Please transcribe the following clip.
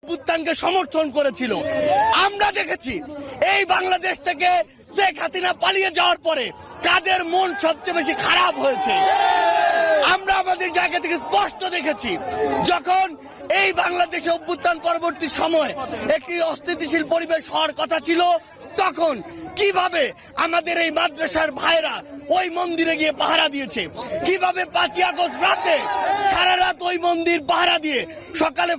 অভ্যুত্থানকে সমর্থন করেছিল। আমরা দেখেছি এই বাংলাদেশ থেকে শেখ হাসিনা পালিয়ে যাওয়ার পরে কাদের মন সবচেয়ে বেশি খারাপ হয়েছে। আমরা আমাদের জায়গা থেকে স্পষ্ট দেখেছি, যখন এই বাংলাদেশে অভ্যুত্থান পরবর্তী সময় একটি অস্থিতিশীল পরিবেশ হওয়ার কথা ছিল, তখন কিভাবে আমাদের এই মাদ্রাসার ভাইরা ওই মন্দিরে গিয়ে পাহারা দিয়েছে, কিভাবে 5ই আগস্ট রাতে সারা রাত ওই মন্দির পাহারা দিয়ে সকালে